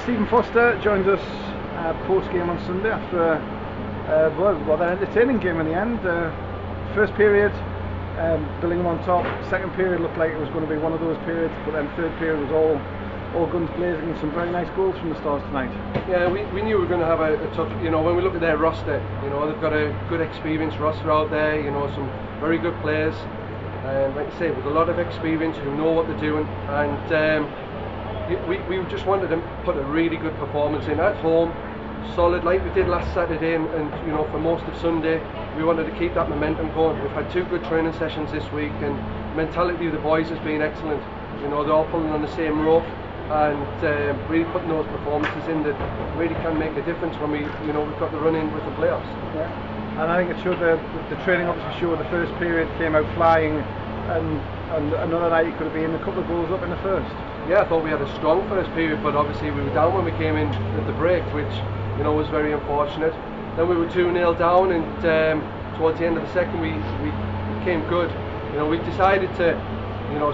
Stephen Foster joins us post-game on Sunday after an entertaining game in the end. First period, Billingham on top. Second period looked like it was going to be one of those periods, but then third period was all guns blazing and some very nice goals from the Stars tonight. Yeah, we knew we were going to have a tough, when we look at their roster, they've got a good experienced roster out there, some very good players. Like I say, with a lot of experience who know what they're doing, and we just wanted to put a really good performance in at home, solid like we did last Saturday, and for most of Sunday we wanted to keep that momentum going. We've had 2 good training sessions this week, and the mentality of the boys has been excellent. They're all pulling on the same rope, and really putting those performances in that really can make a difference when we've got the run in with the playoffs. Yeah. And I think it showed the training obviously showed the first period came out flying, and another night it could have been a couple of goals up in the first. Yeah, I thought we had a strong first period, but obviously we were down when we came in at the break, which was very unfortunate. Then we were 2-0 down, and towards the end of the second we came good. We decided to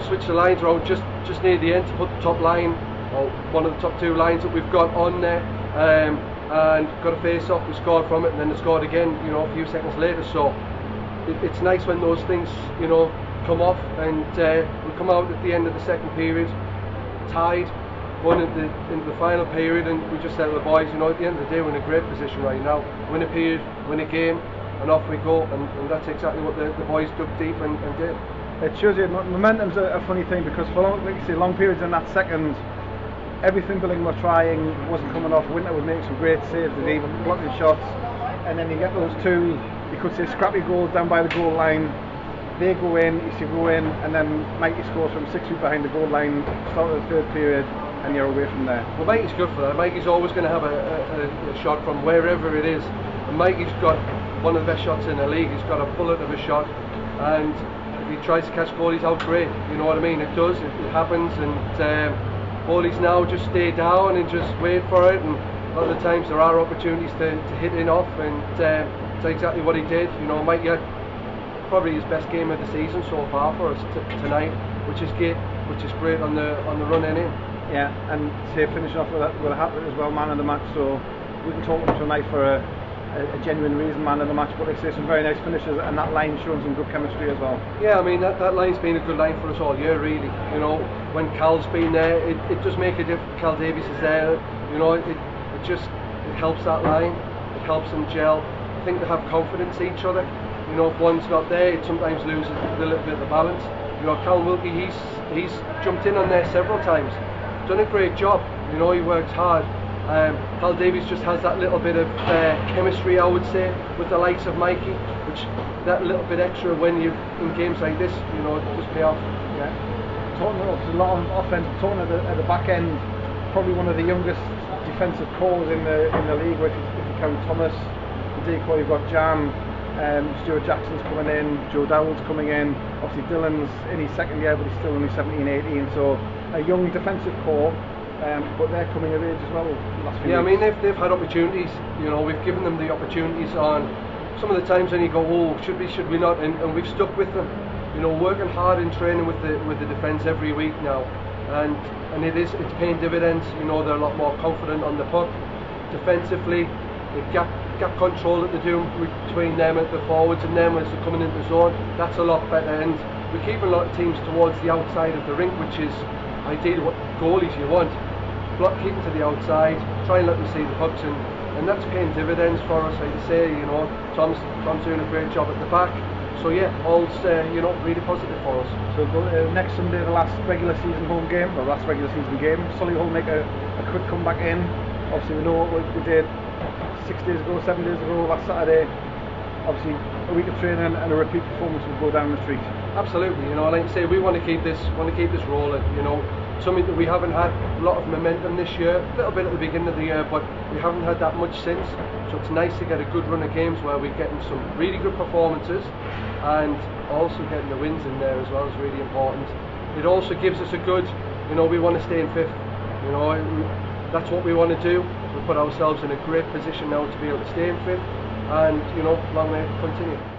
switch the lines around just near the end to put the top line, or one of the top 2 lines that we've got on there, and got a face off. We scored from it, and then they scored again a few seconds later. So it's nice when those things come off, and we come out at the end of the second period tied, going into the final period, and we just said to the boys, at the end of the day we're in a great position right now. Win a period, win a game, and off we go, and that's exactly what the boys dug deep and did. It shows you momentum's a funny thing, because for long periods in that second, everything Billingham were trying wasn't coming off. Winter was making some great saves, and even blocking shots, and then you get those 2, you could say scrappy goals down by the goal line. They go in, you see go in, and then Mikey scores from 6 feet behind the goal line, start of the third period, and you're away from there. Well, Mikey's good for that. Mikey's always going to have a shot from wherever it is, and Mikey's got one of the best shots in the league. He's got a bullet of a shot, and if he tries to catch goalies out, great. You know what I mean? It does, it happens, and goalies now just stay down and just wait for it, and a lot of the times there are opportunities to hit in off, and that's exactly what he did. Mikey had probably his best game of the season so far for us tonight, which is great on the run in. Yeah, and say finishing off with a hat-trick as well, man of the match. So we can talk him tonight for a genuine reason, man of the match. But like I say, some very nice finishes, and that line showing some good chemistry as well. Yeah, I mean that line's been a good line for us all year, really. When Cal's been there, it does make a difference. Cal Davies is there. It helps that line. It helps them gel. I think they have confidence in each other. If one's not there, it sometimes loses a little bit of the balance. Cal Wilkie, he's jumped in on there several times, done a great job. He works hard. Cal Davies just has that little bit of chemistry, I would say, with the likes of Mikey, which that little bit extra when you're in games like this, just pay off. Yeah. Talking about a lot of offense, talking at the back end, probably one of the youngest defensive cores in the league. If you count Thomas, the decoy, you've got Jam. Stuart Jackson's coming in, Joe Dowell's coming in, obviously Dylan's in his second year, but he's still only 17, 18, so a young defensive core, but they're coming of age as well. Last few weeks. I mean they've had opportunities. We've given them the opportunities on some of the times when you go, oh, should we not, and we've stuck with them. Working hard in training with the defence every week now, and it's paying dividends. They're a lot more confident on the puck defensively. The gap control that they're doing between them at the forwards and them as they're coming into the zone, that's a lot better, and we're keeping a lot of teams towards the outside of the rink, which is ideally what goalies you want. Keep them to the outside, try and let them see the pucks, and that's paying dividends for us. Like you say, Tom's doing a great job at the back, so yeah, all's really positive for us. So next Sunday, the last regular season home game, or last regular season game, Solihull make a quick comeback in. Obviously we know what we did 6 days ago, 7 days ago, last Saturday. Obviously a week of training and a repeat performance will go down the street. Absolutely, like I say, we want to keep this rolling. Something that we haven't had a lot of momentum this year, a little bit at the beginning of the year, but we haven't had that much since. So it's nice to get a good run of games where we're getting some really good performances, and also getting the wins in there as well is really important. It also gives us a good, we want to stay in 5th. That's what we want to do. We put ourselves in a great position now to be able to stay in 5th, and long way to continue.